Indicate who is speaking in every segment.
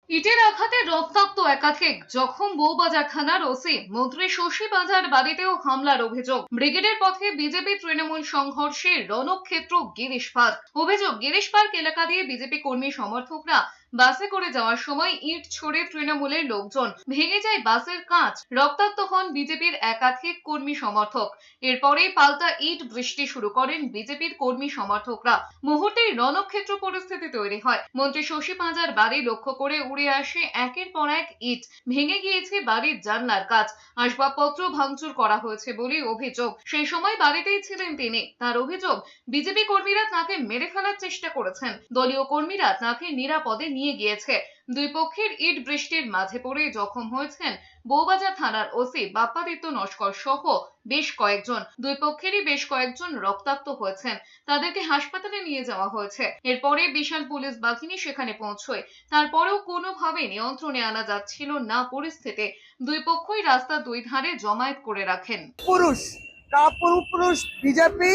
Speaker 1: ইটের আঘাতে রক্তাক্ত একাধিক জখম বউবাজার থানার ওসি। মন্ত্রী শশী পাঁজার বাড়িতেও হামলার অভিযোগ। ব্রিগেডের পথে বিজেপি তৃণমূল সংঘর্ষে রণক্ষেত্র গিরিশ পার্ক। অভিযোগ, গিরিশ পার্ক এলাকা দিয়ে বিজেপি কর্মী সমর্থকরা বাসে করে যাওয়ার সময় ইট ছড়ে তৃণমূলের লোকজন, ভেঙে যায় বাসের কাঁচ, রক্তাক্ত হন বিজেপির একাধিক কর্মী সমর্থক। এরপরেই পাল্টা ইট বৃষ্টি শুরু করেন বিজেপির কর্মী সমর্থকরা। মুহূর্তেই রণক্ষেত্র পরিস্থিতি তৈরি হয়। মন্ত্রী শশী পাঁজার বাড়ি লক্ষ্য করে উড়ে আসে একের পর এক ইট, ভেঙে গিয়েছে বাড়ির জানলার কাঁচ, আসবাবপত্র ভাঙচুর করা হয়েছে বলে অভিযোগ। সেই সময় বাড়িতেই ছিলেন তিনি। তার অভিযোগ, বিজেপি কর্মীরা তাকে মেরে ফেলার চেষ্টা করেছেন। দলীয় কর্মীরা তাকে নিরাপদে নিয়ে গিয়েছে। দুই পক্ষের ইট বৃষ্টির মাঝে পড়ে জখম হয়েছেন বউবাজার থানার ওসি বাপ্পাদিত্য নস্কর সহ বেশ কয়েকজন। দুই পক্ষেরই বেশ কয়েকজন রক্তাক্ত হয়েছেন। তাদেরকে হাসপাতালে নিয়ে যাওয়া হয়েছে। এরপরে বিশাল পুলিশ বাহিনী সেখানে পৌঁছয়। তারপরেও কোনোভাবে নিয়ন্ত্রণে আনা যাচ্ছিল না পরিস্থিতি। দুই পক্ষই রাস্তার দুই ধারে জমায়েত করে রাখেন।
Speaker 2: পুরুষ বিজেপি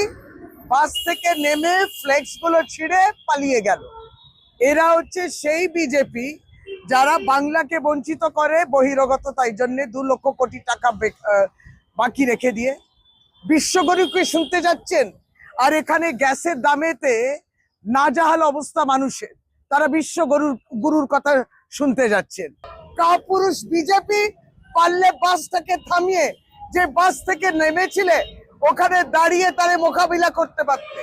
Speaker 2: বাস থেকে নেমে ফ্লেক্স গুলো ছিঁড়ে পালিয়ে গেল। এরা হচ্ছে সেই বিজেপি যারা বাংলাকে বঞ্চিত করে বহিরাগততার জন্য 2 লক্ষ কোটি টাকা বাকি রেখে দিয়ে বিশ্বগুরুকে শুনতে যাচ্ছেন। আর এখানে গ্যাসের দামেতে নাজাহাল অবস্থা মানুষের, তারা গুরুর কথা শুনতে যাচ্ছেন। কাপুরুষ বিজেপি পারলে বাসটাকে থামিয়ে যে বাস থেকে নেমেছিলে ওখানে দাঁড়িয়ে তারা মোকাবিলা করতে পারতে।